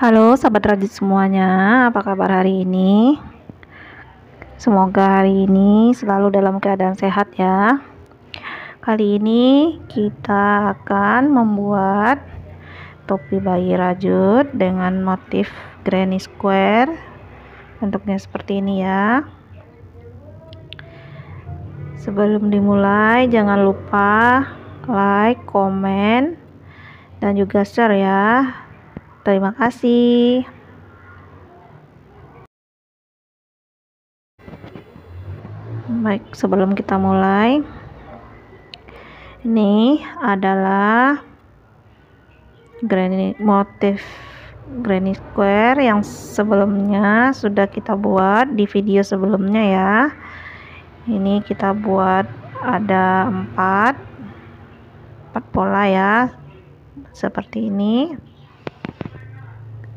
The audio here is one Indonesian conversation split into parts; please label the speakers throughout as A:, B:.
A: Halo sahabat Radit semuanya, apa kabar hari ini? Semoga hari ini selalu dalam keadaan sehat ya. Kali ini kita akan membuat topi bayi rajut dengan motif granny square. Bentuknya seperti ini ya. Sebelum dimulai jangan lupa like, komen, dan juga share ya. Terima kasih. Baik, sebelum kita mulai, ini adalah motif granny square yang sebelumnya sudah kita buat di video sebelumnya ya. Ini kita buat ada 4 pola ya, seperti ini.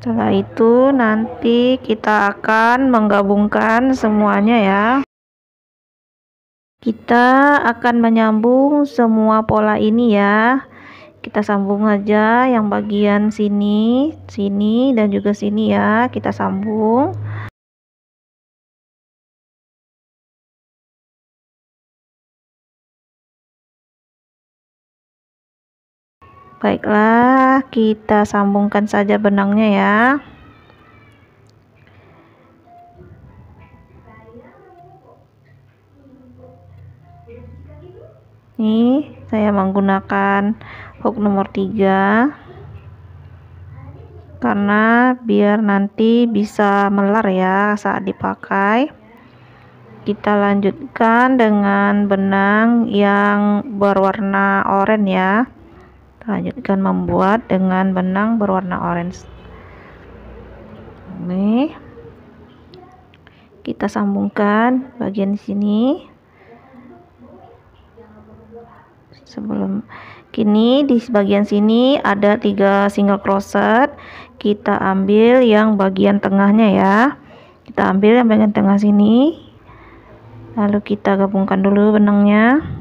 A: Setelah itu nanti kita akan menggabungkan semuanya ya. Kita akan menyambung semua pola ini ya. Kita sambung aja yang bagian sini, dan juga sini ya. Kita sambung. Baiklah, kita sambungkan saja benangnya ya. Nih, saya menggunakan hook nomor 3 karena biar nanti bisa melar ya saat dipakai. Kita lanjutkan dengan benang yang berwarna oranye ya. Lanjutkan membuat dengan benang berwarna orange. Nih, kita sambungkan bagian sini. Sebelum kini di bagian sini ada 3 single crochet. Kita ambil yang bagian tengahnya ya. Kita ambil yang bagian tengah sini, lalu kita gabungkan dulu benangnya.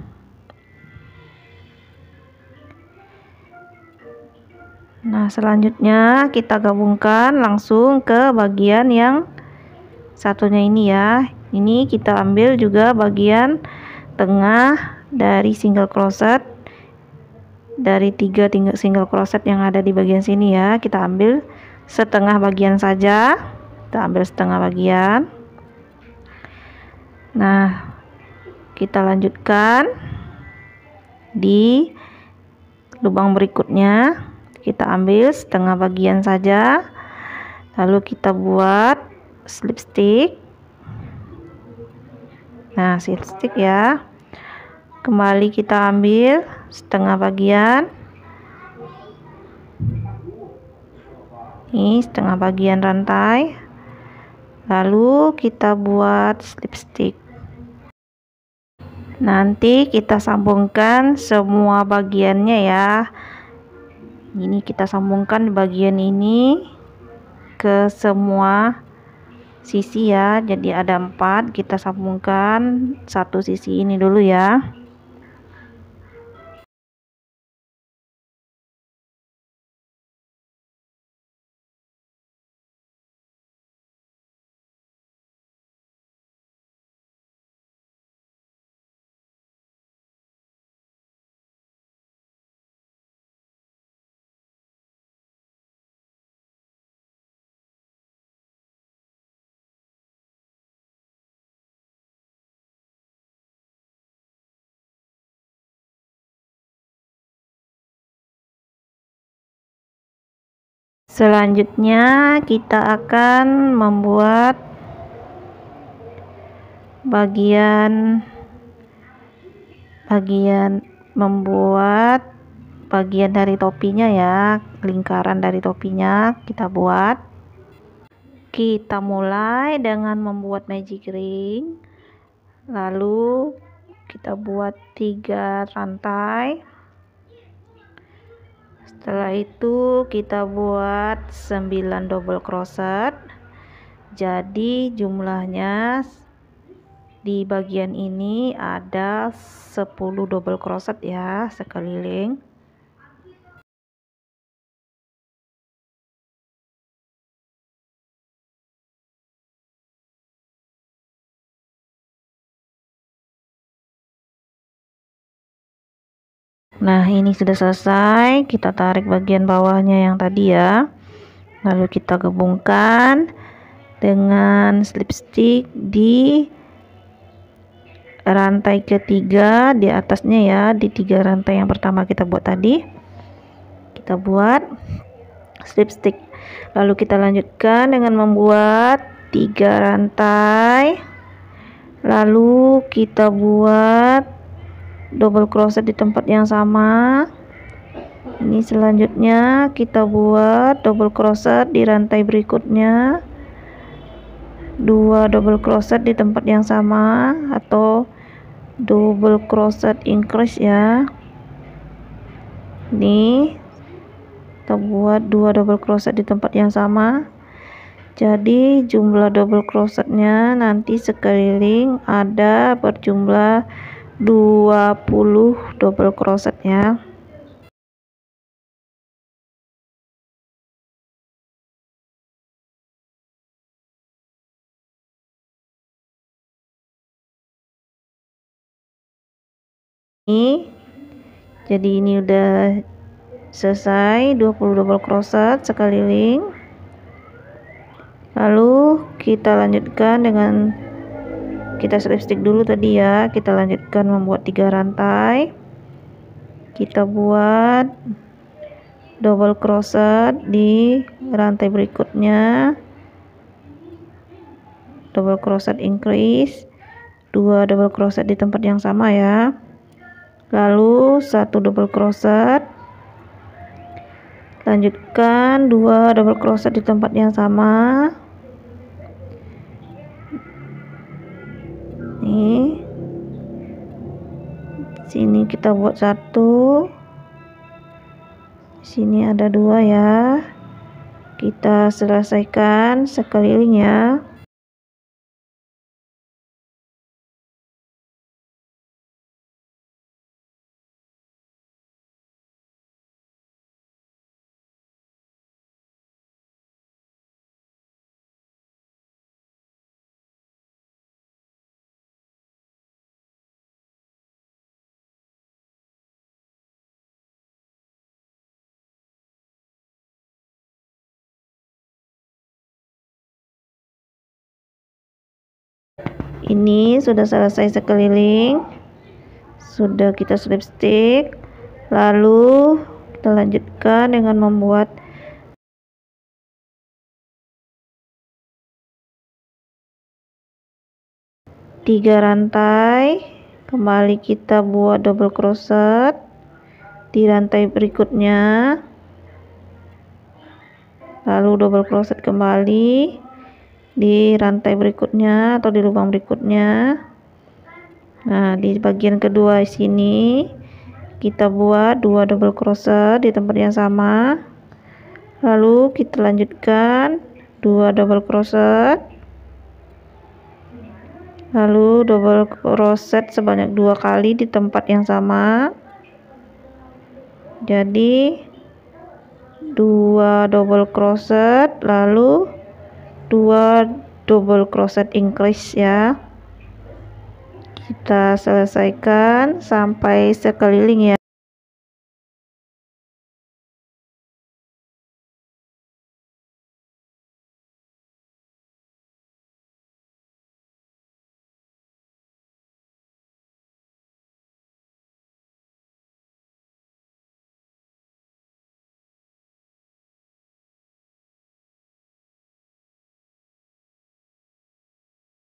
A: Nah, selanjutnya kita gabungkan langsung ke bagian yang satunya ini ya. Ini kita ambil juga bagian tengah dari single crochet, dari 3 single crochet yang ada di bagian sini ya. Kita ambil setengah bagian saja. Kita ambil setengah bagian. Nah, kita lanjutkan di lubang berikutnya. Kita ambil setengah bagian saja, lalu kita buat slip stitch. Nah, slip stitch ya. Kembali kita ambil setengah bagian. Ini setengah bagian rantai, lalu kita buat slip stitch. Nanti kita sambungkan semua bagiannya ya. Ini kita sambungkan bagian ini ke semua sisi ya. Jadi ada 4, kita sambungkan satu sisi ini dulu ya. Selanjutnya kita akan membuat bagian dari topinya ya. Lingkaran dari topinya kita buat. Kita mulai dengan membuat magic ring, lalu kita buat 3 rantai. Setelah itu kita buat 9 double crochet. Jadi jumlahnya di bagian ini ada 10 double crochet ya sekeliling. Nah, ini sudah selesai. Kita tarik bagian bawahnya yang tadi ya. Lalu kita gabungkan dengan slipstick di rantai ketiga di atasnya ya, di 3 rantai yang pertama kita buat tadi. Kita buat slipstick. Lalu kita lanjutkan dengan membuat 3 rantai. Lalu kita buat double crochet di tempat yang sama. Ini selanjutnya kita buat double crochet di rantai berikutnya, 2 double crochet di tempat yang sama atau double crochet increase ya. Ini kita buat 2 double crochet di tempat yang sama. Jadi jumlah double crochetnya nanti sekeliling ada berjumlah 20 double crochet ya. Jadi ini udah selesai 20 double crochet sekeliling. Lalu kita lanjutkan dengan kita slipstick dulu tadi ya. Kita lanjutkan membuat 3 rantai. Kita buat double crochet di rantai berikutnya, double crochet increase, 2 double crochet di tempat yang sama ya. Lalu 1 double crochet, lanjutkan 2 double crochet di tempat yang sama. Nih, sini kita buat 1, sini ada 2 ya. Kita selesaikan sekeliling ya. Ini sudah selesai sekeliling, sudah kita slipstick. Lalu kita lanjutkan dengan membuat tiga rantai. Kembali kita buat double crochet di rantai berikutnya, lalu double crochet kembali di rantai berikutnya atau di lubang berikutnya. Nah, di bagian kedua sini kita buat 2 double crochet di tempat yang sama. Lalu kita lanjutkan 2 double crochet, lalu double crochet sebanyak 2 kali di tempat yang sama. Jadi 2 double crochet lalu 2 double crochet increase ya. Kita selesaikan sampai sekeliling ya.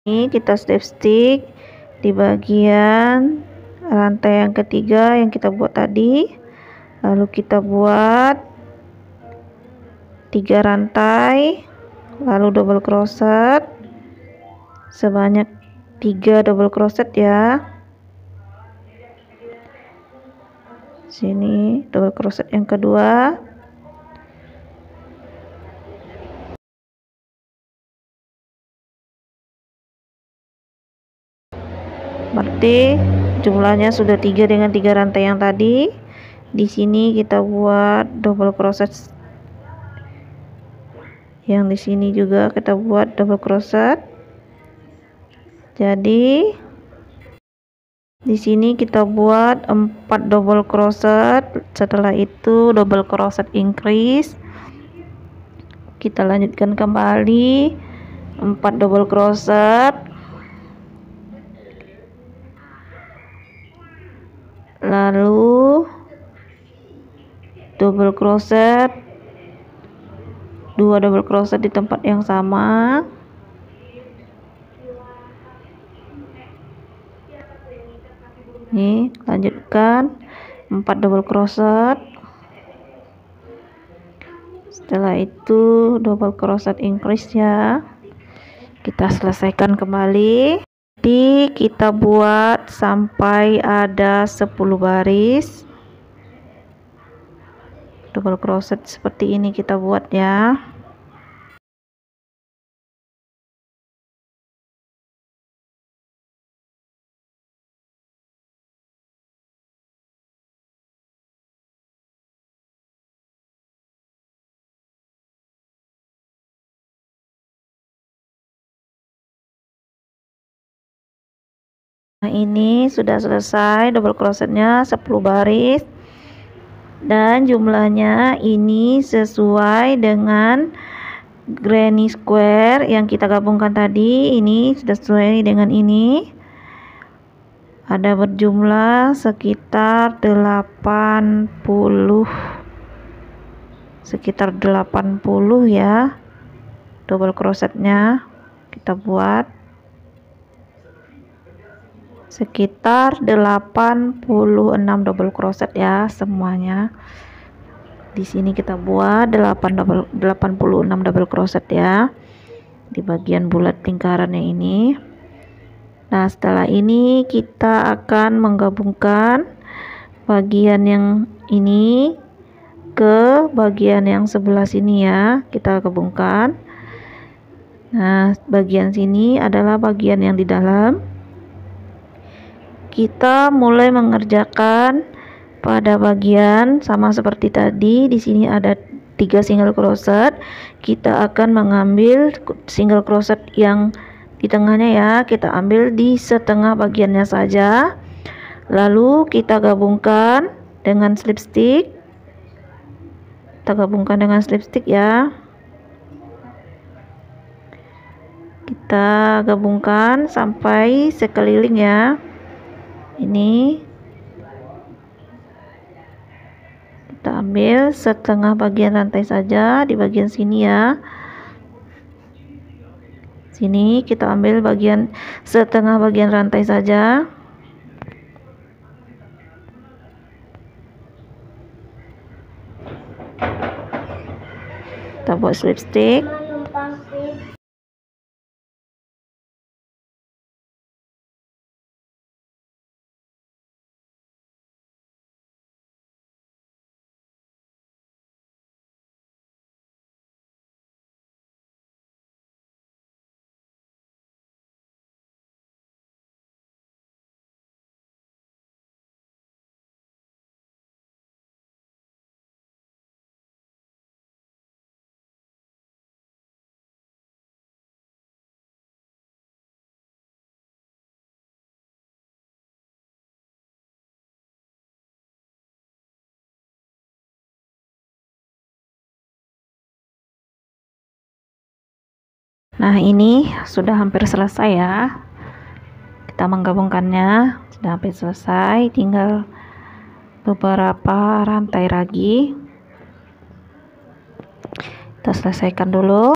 A: Ini kita slipstick di bagian rantai yang ketiga yang kita buat tadi. Lalu kita buat 3 rantai, lalu double crochet sebanyak 3 double crochet ya. Sini double crochet yang kedua. Berarti jumlahnya sudah 3 dengan 3 rantai yang tadi. Di sini kita buat double crochet. Yang di sini juga kita buat double crochet. Jadi Di sini kita buat 4 double crochet. Setelah itu double crochet increase. Kita lanjutkan kembali 4 double crochet. Lalu double crochet, 2 double crochet di tempat yang sama. Nih, lanjutkan 4 double crochet. Setelah itu double crochet increase ya. Kita selesaikan kembali. Jadi kita buat sampai ada 10 baris double crochet seperti ini kita buat ya. Nah, ini sudah selesai double crochetnya 10 baris dan jumlahnya ini sesuai dengan granny square yang kita gabungkan tadi. Ini sudah sesuai dengan ini, ada berjumlah sekitar 80 ya double crochetnya. Kita buat sekitar 86 double crochet ya semuanya. Di sini kita buat 86 double crochet ya di bagian bulat lingkarannya ini. Nah, setelah ini kita akan menggabungkan bagian yang ini ke bagian yang sebelah sini ya, kita gabungkan. Nah, bagian sini adalah bagian yang di dalam. Kita mulai mengerjakan pada bagian sama seperti tadi. Di sini ada 3 single crochet. Kita akan mengambil single crochet yang di tengahnya ya, kita ambil di setengah bagiannya saja. Lalu kita gabungkan dengan slip stitch. Kita gabungkan dengan slip stitch ya. Kita gabungkan sampai sekeliling ya. Ini kita ambil setengah bagian rantai saja di bagian sini ya. Sini kita ambil bagian setengah bagian rantai saja. Kita buat slip stitch. Nah, ini sudah hampir selesai ya. Kita menggabungkannya sudah hampir selesai, tinggal beberapa rantai lagi. Kita selesaikan dulu.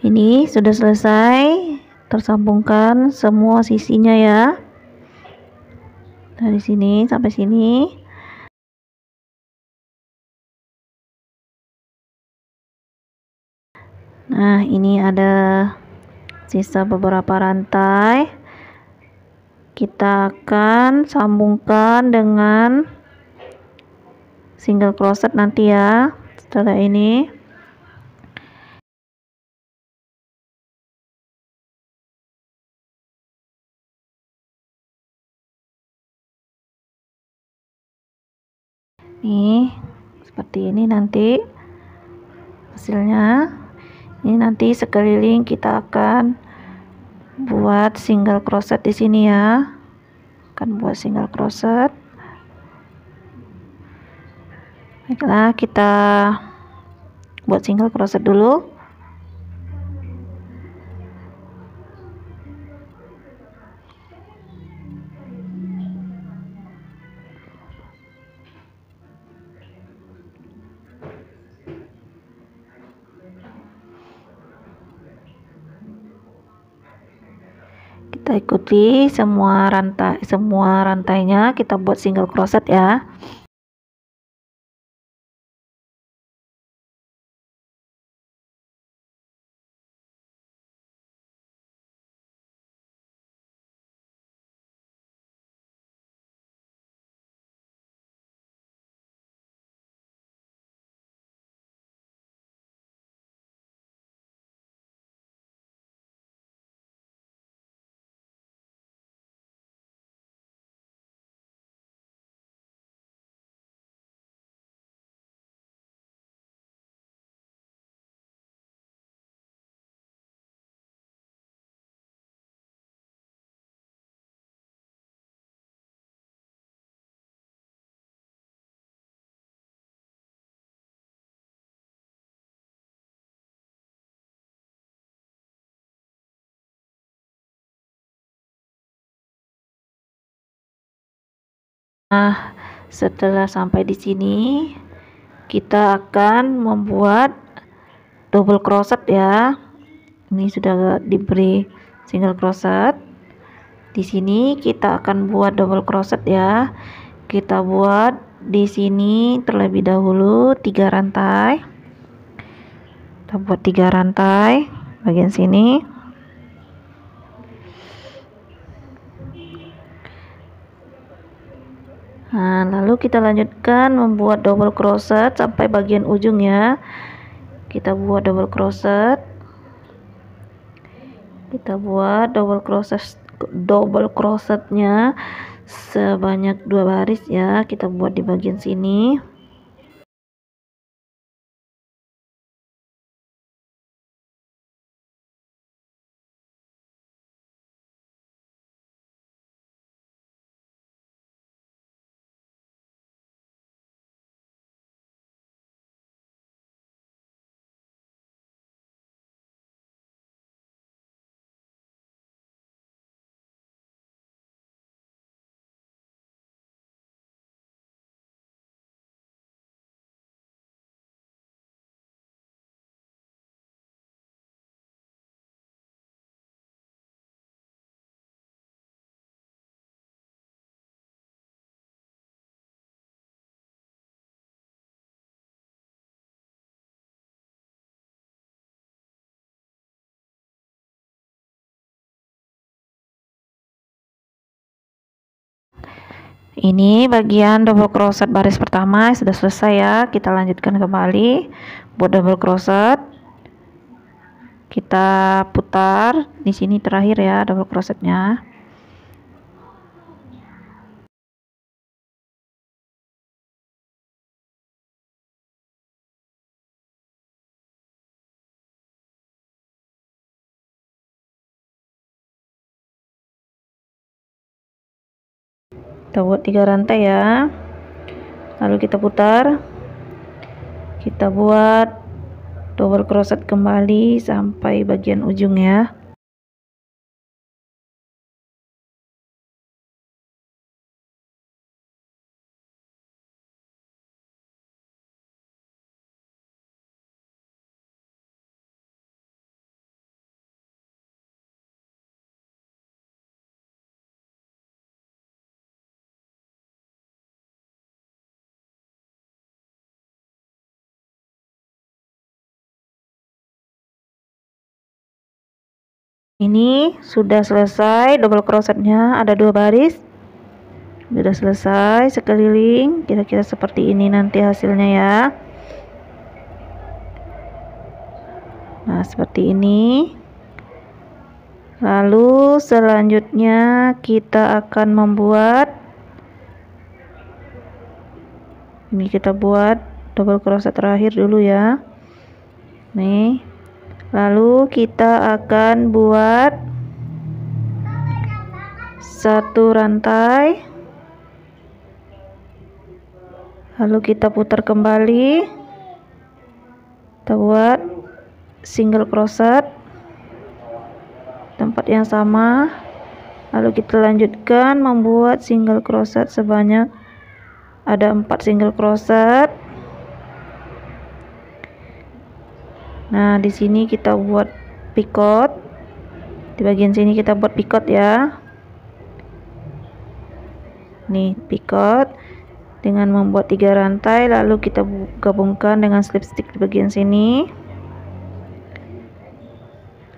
A: Ini sudah selesai tersambungkan semua sisinya ya, dari sini sampai sini. Nah, ini ada sisa beberapa rantai. Kita akan sambungkan dengan single crochet nanti ya. Setelah ini nih seperti ini nanti hasilnya. Ini nanti sekeliling kita akan buat single crochet di sini ya. Akan buat single crochet. Baiklah, kita buat single crochet dulu. Kita ikuti semua rantainya, kita buat single crochet ya. Nah, setelah sampai di sini, kita akan membuat double crochet ya. Ini sudah diberi single crochet. Di sini kita akan buat double crochet ya. Kita buat di sini terlebih dahulu 3 rantai. Kita buat 3 rantai bagian sini. Nah, lalu kita lanjutkan membuat double crochet sampai bagian ujung ya. Kita buat double crochet. Kita buat double crochetnya sebanyak 2 baris ya. Kita buat di bagian sini. Ini bagian double crochet baris pertama sudah selesai ya. Kita lanjutkan kembali buat double crochet. Kita putar di sini terakhir ya double crochetnya. Kita buat 3 rantai ya, lalu kita putar, kita buat double crochet kembali sampai bagian ujung ya. Ini sudah selesai double crochetnya, ada 2 baris. Sudah selesai sekeliling, kira-kira seperti ini nanti hasilnya ya. Nah, seperti ini. Lalu selanjutnya kita akan membuat, ini kita buat double crochet terakhir dulu ya. Nih. Lalu kita akan buat satu rantai. Lalu kita putar kembali. Kita buat single crochet tempat yang sama, lalu kita lanjutkan membuat single crochet sebanyak ada 4 single crochet. Nah, di sini kita buat picot, di bagian sini kita buat picot ya. Nih picot dengan membuat 3 rantai, lalu kita gabungkan dengan slip stitch di bagian sini.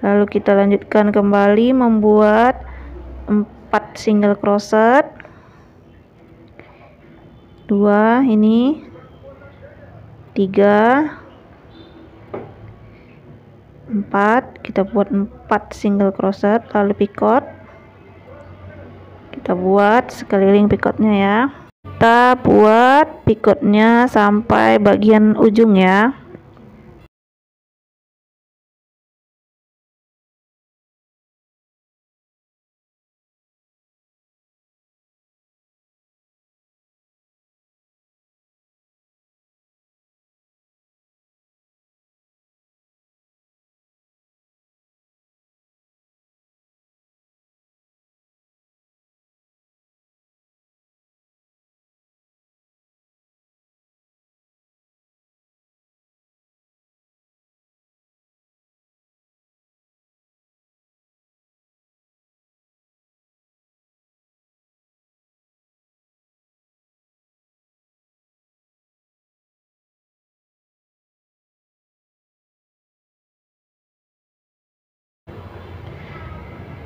A: Lalu kita lanjutkan kembali membuat 4 single crochet, 2 ini, 3, 4, kita buat 4 single crochet, lalu picot. Kita buat sekeliling picotnya ya. Kita buat picotnya sampai bagian ujung ya.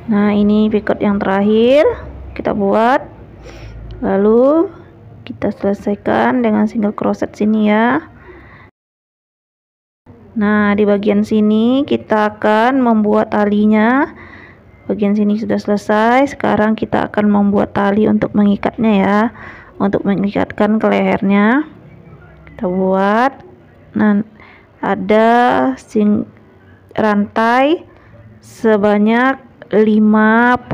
A: Nah, ini picot yang terakhir kita buat, lalu kita selesaikan dengan single crochet sini ya. Nah, di bagian sini kita akan membuat talinya. Bagian sini sudah selesai, sekarang kita akan membuat tali untuk mengikatnya ya, untuk mengikatkan ke lehernya. Kita buat, nah ada rantai sebanyak 53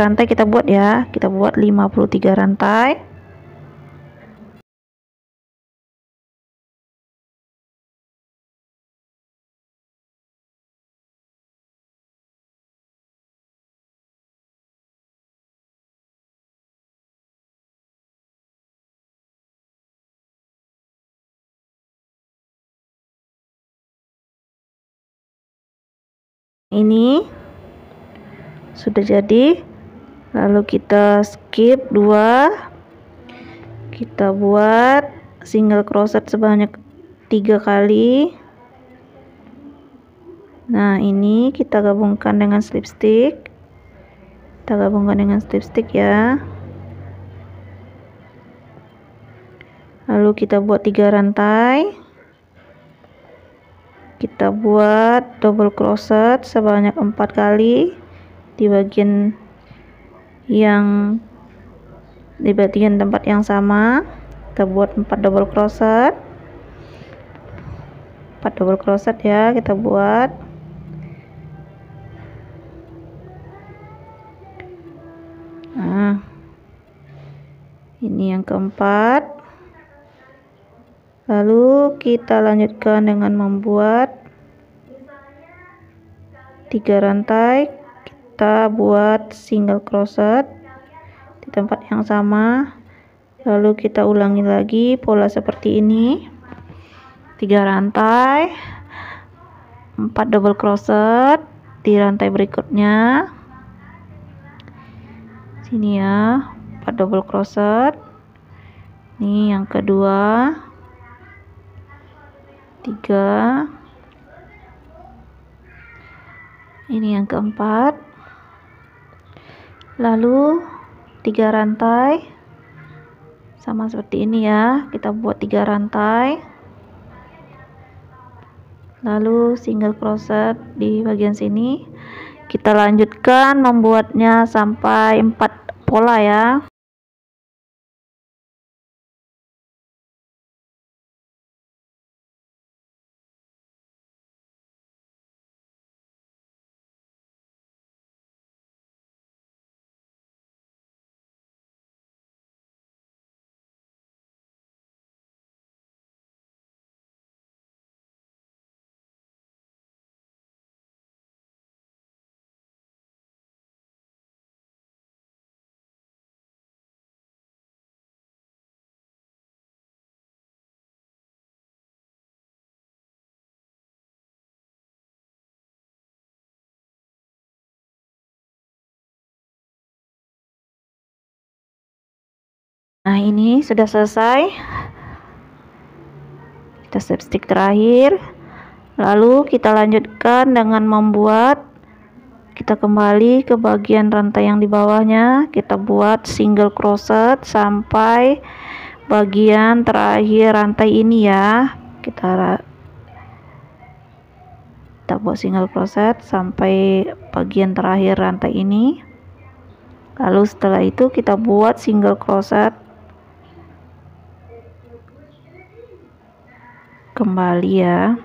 A: rantai kita buat ya. Kita buat 53 rantai. Ini sudah jadi, lalu kita skip 2, kita buat single crochet sebanyak 3 kali. Nah, ini kita gabungkan dengan slip stitch, ya. Lalu kita buat 3 rantai, kita buat double crochet sebanyak 4 kali di bagian tempat yang sama. Kita buat 4 double crochet, ya, kita buat. Nah, ini yang keempat. Lalu kita lanjutkan dengan membuat 3 rantai, kita buat single crochet di tempat yang sama, lalu kita ulangi lagi pola seperti ini, 3 rantai, 4 double crochet di rantai berikutnya sini ya, 4 double crochet. Ini yang kedua, 3, ini yang keempat, lalu 3 rantai, sama seperti ini ya. Kita buat 3 rantai, lalu single crochet di bagian sini. Kita lanjutkan membuatnya sampai 4 pola ya. Nah, ini sudah selesai. Kita slipstick terakhir, lalu kita lanjutkan dengan membuat, kita kembali ke bagian rantai yang di bawahnya, kita buat single crochet sampai bagian terakhir rantai ini ya. Kita buat single crochet sampai bagian terakhir rantai ini, lalu setelah itu kita buat single crochet kembali ya.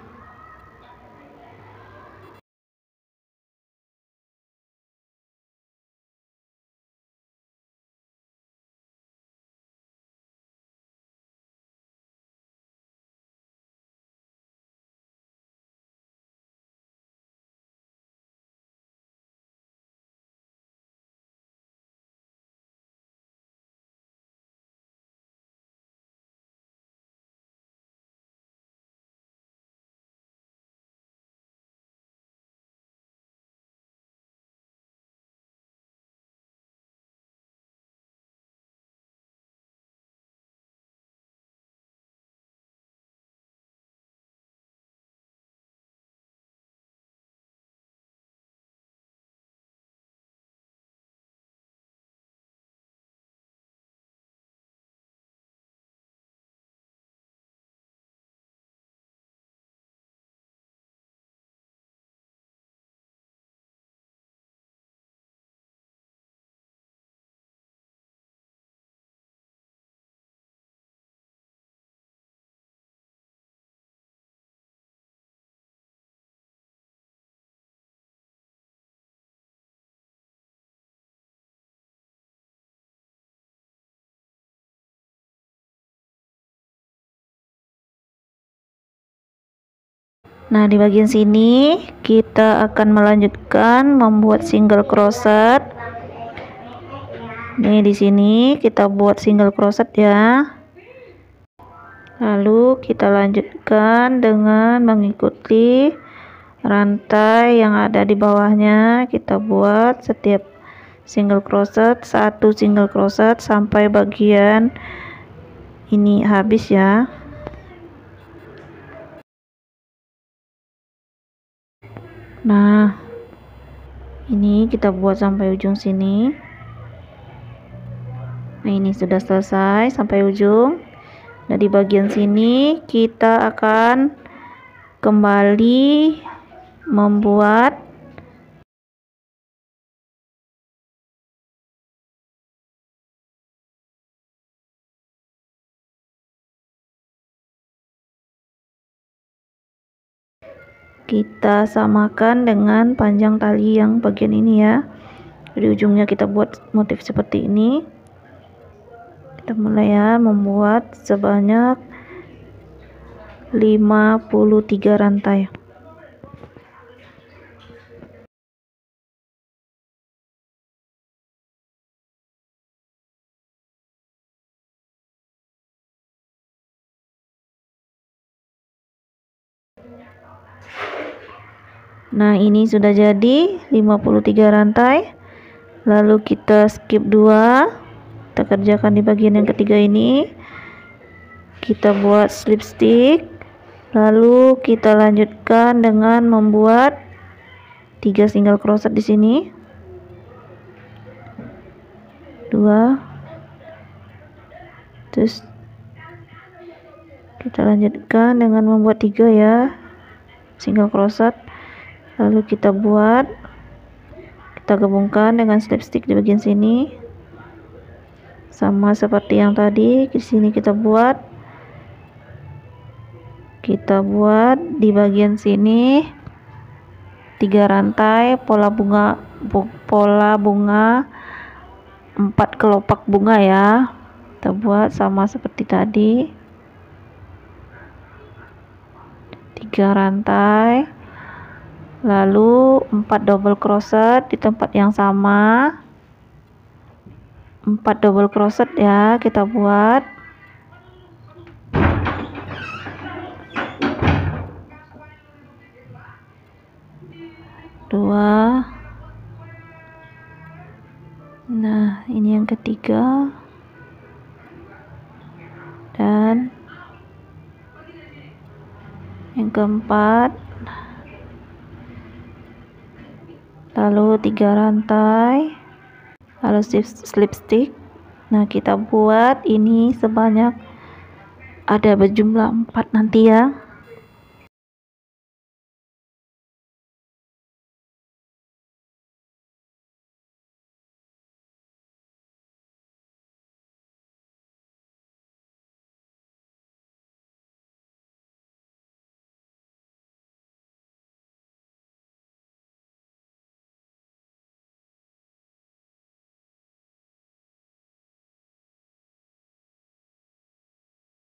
A: Nah, di bagian sini kita akan melanjutkan membuat single crochet. Nih, di sini kita buat single crochet ya. Lalu kita lanjutkan dengan mengikuti rantai yang ada di bawahnya. Kita buat setiap single crochet 1 single crochet sampai bagian ini habis ya. Nah, ini kita buat sampai ujung sini. Nah, ini sudah selesai sampai ujung. Nah, di bagian sini kita akan kembali membuat kita samakan dengan panjang tali yang bagian ini ya. Di ujungnya kita buat motif seperti ini. Kita mulai ya, membuat sebanyak 53 rantai. Nah, ini sudah jadi 53 rantai. Lalu kita skip 2. Kita kerjakan di bagian yang ketiga ini. Kita buat slip stick. Lalu kita lanjutkan dengan membuat 3 single crochet di sini. 2. Terus kita lanjutkan dengan membuat 3 ya, single crochet. Lalu kita gabungkan dengan slip stitch di bagian sini, sama seperti yang tadi. Di sini kita buat di bagian sini 3 rantai pola bunga 4 kelopak bunga ya. Kita buat sama seperti tadi, 3 rantai, lalu 4 double crochet di tempat yang sama, 4 double crochet ya kita buat. Dua. Nah, ini yang ketiga dan yang keempat, lalu 3 rantai, lalu slip stitch. Nah, kita buat ini sebanyak ada berjumlah 4 nanti ya.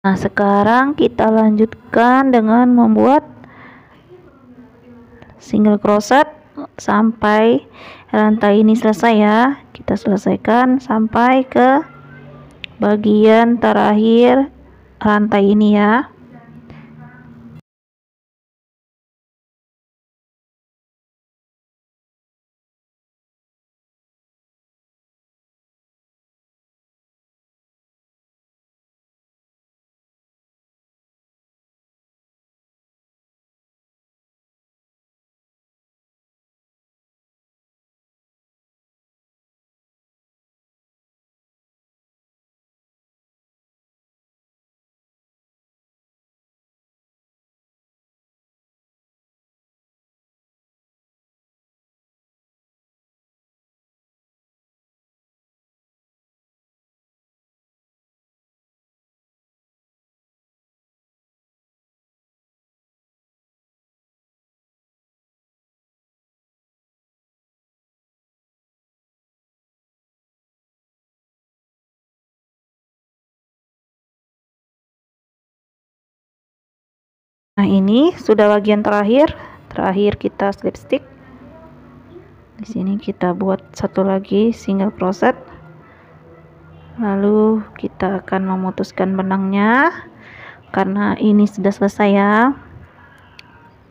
A: Nah, sekarang kita lanjutkan dengan membuat single crochet sampai rantai ini selesai ya. Kita selesaikan sampai ke bagian terakhir rantai ini ya. Nah, ini sudah bagian terakhir kita slip stitch. Di sini kita buat satu lagi single crochet, lalu kita akan memutuskan benangnya karena ini sudah selesai ya.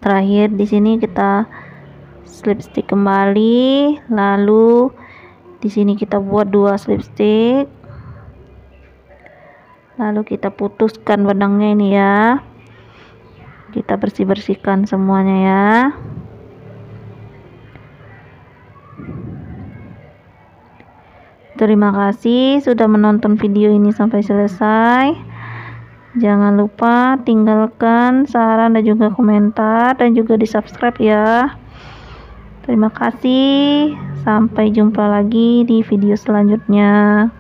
A: Terakhir di sini kita slip stitch kembali, lalu di sini kita buat 2 slip stitch, lalu kita putuskan benangnya ini ya. Kita bersihkan semuanya ya. Terima kasih sudah menonton video ini sampai selesai. Jangan lupa tinggalkan saran dan juga komentar, dan juga di subscribe ya. Terima kasih, sampai jumpa lagi di video selanjutnya.